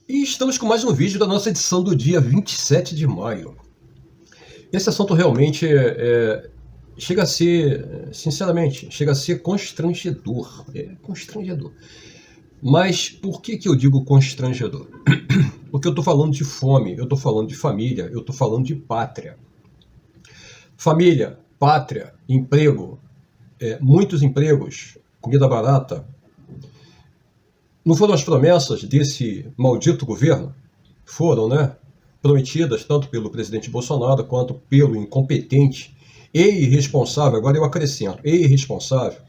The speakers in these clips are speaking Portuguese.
E estamos com mais um vídeo da nossa edição do dia 27 de maio. Esse assunto realmente chega a ser, sinceramente, chega a ser constrangedor. É constrangedor. Mas por que eu digo constrangedor? Porque eu estou falando de fome, eu estou falando de família, eu estou falando de pátria. Família, pátria, emprego, muitos empregos, comida barata. Não foram as promessas desse maldito governo? Foram, né? Prometidas tanto pelo presidente Bolsonaro quanto pelo incompetente e irresponsável, agora eu acrescento, e irresponsável,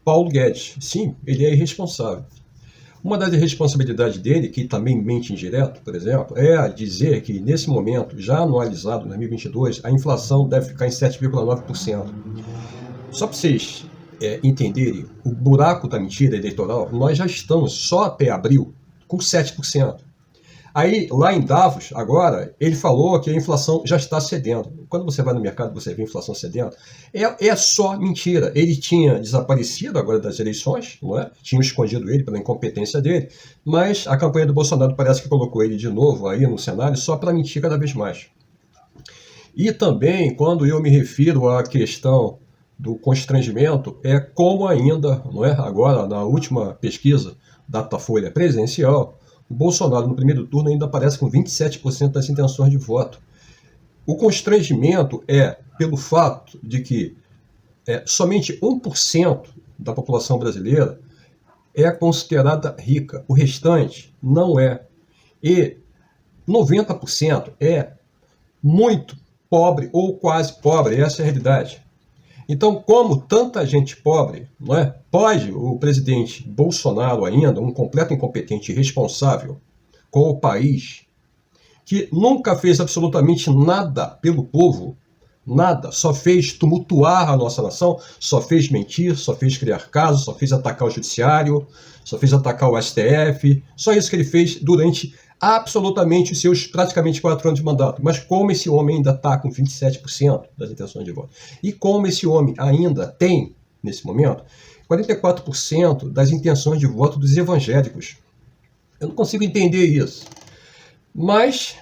Paulo Guedes. Sim, ele é irresponsável. Uma das irresponsabilidades dele, que também mente indireto, por exemplo, é dizer que nesse momento, já anualizado em 2022, a inflação deve ficar em 7,9%. Só para vocês entenderem o buraco da mentira eleitoral, nós já estamos só até abril com 7%. Aí, lá em Davos, agora, ele falou que a inflação já está cedendo. Quando você vai no mercado e você vê a inflação cedendo, é só mentira. Ele tinha desaparecido agora das eleições, não é? Tinham escondido ele pela incompetência dele, mas a campanha do Bolsonaro parece que colocou ele de novo aí no cenário só para mentir cada vez mais. E também, quando eu me refiro à questão do constrangimento, é como ainda, não é? Agora, na última pesquisa da Datafolha presidencial, o Bolsonaro, no primeiro turno, ainda aparece com 27% das intenções de voto. O constrangimento é pelo fato de que somente 1% da população brasileira é considerada rica. O restante não é. E 90% é muito pobre ou quase pobre. Essa é a realidade. Então, como tanta gente pobre, não é? Pode o presidente Bolsonaro ainda, um completo incompetente e irresponsável com o país, que nunca fez absolutamente nada pelo povo, nada, só fez tumultuar a nossa nação, só fez mentir, só fez criar casos, só fez atacar o judiciário, só fez atacar o STF, só isso que ele fez durante absolutamente os seus praticamente 4 anos de mandato. Mas como esse homem ainda está com 27% das intenções de voto? E como esse homem ainda tem, nesse momento, 44% das intenções de voto dos evangélicos? Eu não consigo entender isso. Mas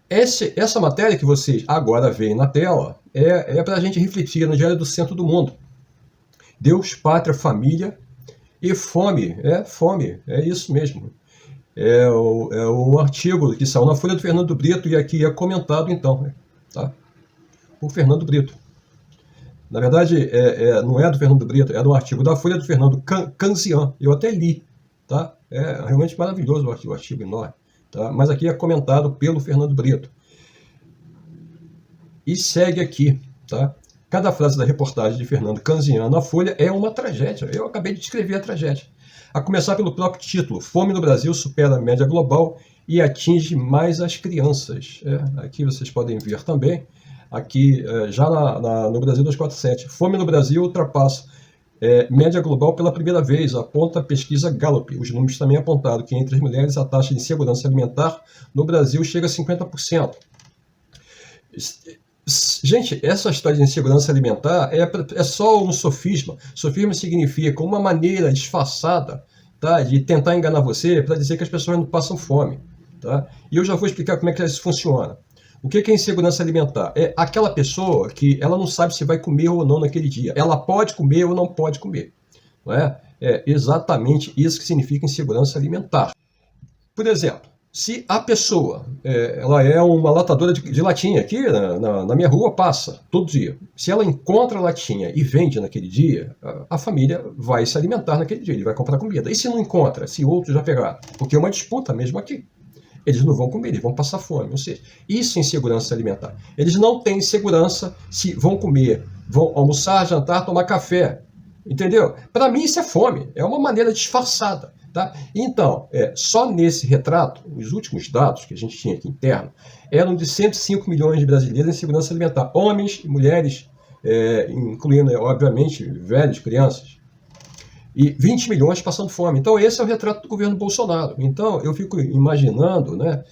essa matéria que vocês agora veem na tela é para a gente refletir no Diário do Centro do Mundo. Deus, pátria, família e fome. Fome, é isso mesmo. É um artigo que saiu na Folha do Fernando Brito e aqui é comentado, então, tá? Por Fernando Brito. Na verdade, não é do Fernando Brito, é do artigo da Folha do Fernando Canzian. Eu até li, tá? É realmente maravilhoso o artigo enorme, tá? Mas aqui é comentado pelo Fernando Brito. E segue aqui, tá? Cada frase da reportagem de Fernando Canzian na Folha é uma tragédia. Eu acabei de descrever a tragédia. A começar pelo próprio título, Fome no Brasil supera a média global e atinge mais as crianças. Aqui vocês podem ver também, aqui já no Brasil 247, fome no Brasil ultrapassa média global pela primeira vez, aponta a pesquisa Gallup. Os números também apontaram que entre as mulheres a taxa de insegurança alimentar no Brasil chega a 50%. Gente, essa história de insegurança alimentar é só um sofisma. Sofisma significa uma maneira disfarçada, tá, de tentar enganar você para dizer que as pessoas não passam fome. Tá? E eu já vou explicar como é que isso funciona. O que é insegurança alimentar? É aquela pessoa que ela não sabe se vai comer ou não naquele dia. Ela pode comer ou não pode comer. Não é? É exatamente isso que significa insegurança alimentar. Por exemplo, se a pessoa ela é uma latadora de latinha, aqui na minha rua passa todo dia. Se ela encontra latinha e vende naquele dia, a família vai se alimentar naquele dia, ele vai comprar comida. E se não encontra, se outros já pegaram? Porque é uma disputa mesmo aqui. Eles não vão comer, eles vão passar fome. Ou seja, isso é insegurança alimentar. Eles não têm segurança se vão comer, vão almoçar, jantar, tomar café. Entendeu? Para mim isso é fome, é uma maneira disfarçada. Tá? Então, só nesse retrato, os últimos dados que a gente tinha aqui interno, eram de 105 milhões de brasileiros em segurança alimentar, homens e mulheres, incluindo, obviamente, velhos, crianças, e 20 milhões passando fome. Então, esse é o retrato do governo Bolsonaro. Então, eu fico imaginando, né,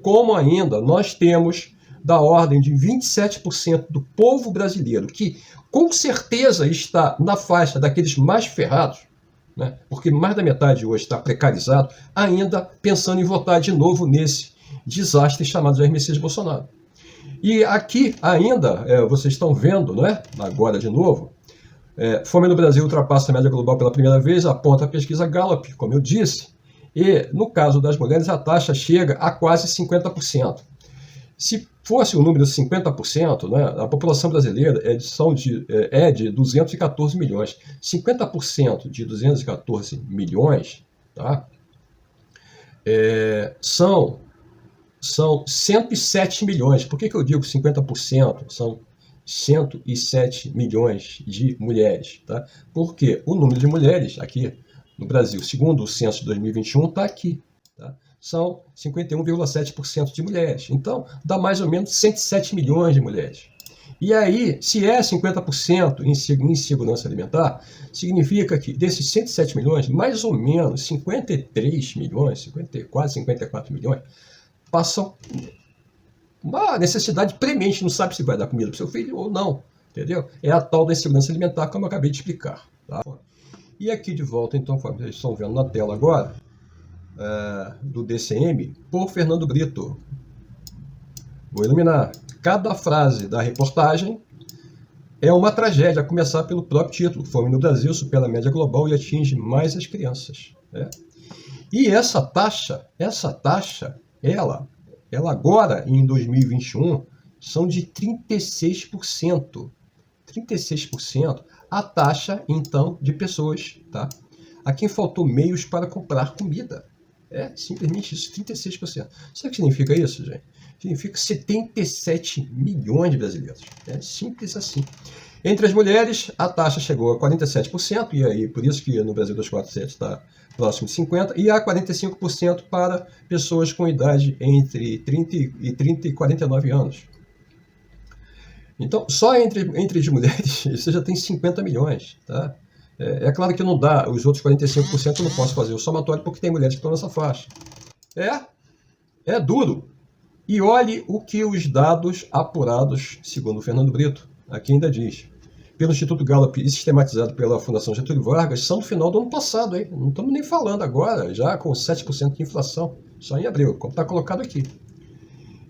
como ainda nós temos da ordem de 27% do povo brasileiro, que com certeza está na faixa daqueles mais ferrados, né? Porque mais da metade hoje está precarizado, ainda pensando em votar de novo nesse desastre chamado Jair Messias Bolsonaro. E aqui ainda, vocês estão vendo, né? Agora de novo, fome no Brasil ultrapassa a média global pela primeira vez, aponta a pesquisa Gallup, como eu disse. E no caso das mulheres, a taxa chega a quase 50%. Se fosse o número de 50%, né, a população brasileira é de 214 milhões. 50% de 214 milhões, tá, são 107 milhões. Por que eu digo 50%? São 107 milhões de mulheres. Tá? Porque o número de mulheres aqui no Brasil, segundo o censo de 2021, está aqui. Tá? São 51,7% de mulheres. Então, dá mais ou menos 107 milhões de mulheres. E aí, se é 50% em segurança alimentar, significa que desses 107 milhões, mais ou menos 53 milhões, quase 54 milhões, passam uma necessidade premente, não sabe se vai dar comida para o seu filho ou não, entendeu? É a tal da insegurança alimentar, como eu acabei de explicar. Tá? E aqui de volta, então, como vocês estão vendo na tela agora, do DCM, por Fernando Brito. Vou iluminar. Cada frase da reportagem é uma tragédia, a começar pelo próprio título. Fome no Brasil supera a média global e atinge mais as crianças. Né? E essa taxa, ela agora, em 2021, são de 36%. 36% a taxa, então, de pessoas, tá? A quem faltou meios para comprar comida. É simplesmente isso, 36%. Sabe o que significa isso, gente? Significa 77 milhões de brasileiros. É simples assim. Entre as mulheres, a taxa chegou a 47%, e aí, por isso que no Brasil 247 está próximo de 50%, e a 45% para pessoas com idade entre 30 e 49 anos. Então, só entre as mulheres, você já tem 50 milhões, tá? É claro que não dá, os outros 45% eu não posso fazer o somatório porque tem mulheres que estão nessa faixa. É duro. E olhe o que os dados apurados, segundo o Fernando Brito, aqui ainda diz, pelo Instituto Gallup e sistematizado pela Fundação Getúlio Vargas, são do final do ano passado, hein? Não estamos nem falando agora, já com 7% de inflação, só em abril, como está colocado aqui.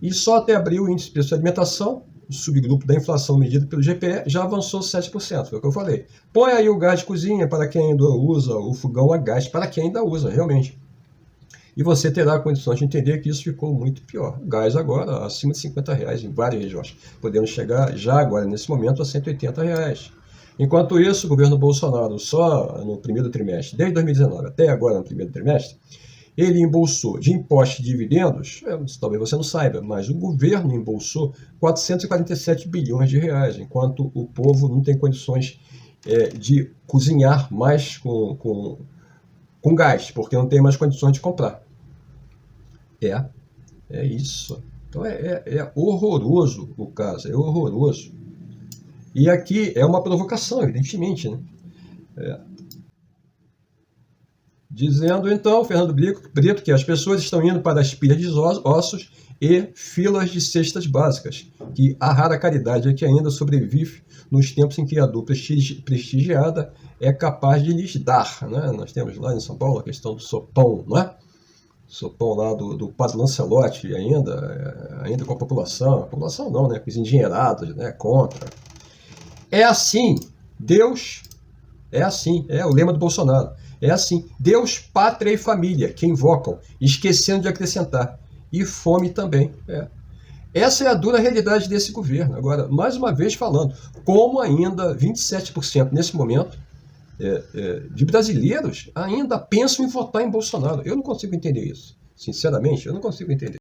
E só até abril o índice de preço de alimentação, o subgrupo da inflação medido pelo GPE, já avançou 7%, foi o que eu falei. Põe aí o gás de cozinha para quem ainda usa, o fogão a gás para quem ainda usa, realmente. E você terá condições de entender que isso ficou muito pior. O gás agora acima de R$50 em várias regiões. Podemos chegar já agora, nesse momento, a R$180. Enquanto isso, o governo Bolsonaro, só no primeiro trimestre, desde 2019 até agora no primeiro trimestre, ele embolsou de imposto de dividendos, talvez você não saiba, mas o governo embolsou 447 bilhões de reais, enquanto o povo não tem condições de cozinhar mais com gás, porque não tem mais condições de comprar. É isso. Então é horroroso o caso, é horroroso. E aqui é uma provocação, evidentemente, né? Dizendo, então, Fernando Brito, que as pessoas estão indo para as pilhas de ossos e filas de cestas básicas, que a rara caridade é que ainda sobrevive nos tempos em que a dupla prestigiada é capaz de lhes dar. Né? Nós temos lá em São Paulo a questão do sopão, não é? Sopão lá do Padre Lancelotti, ainda com a população não, né? Com os endinheirados, né? Contra. É assim, Deus é assim, é o lema do Bolsonaro. É assim, Deus, pátria e família, que invocam, esquecendo de acrescentar. E fome também. Essa é a dura realidade desse governo. Agora, mais uma vez falando, como ainda 27% nesse momento de brasileiros ainda pensam em votar em Bolsonaro. Eu não consigo entender isso. Sinceramente, eu não consigo entender.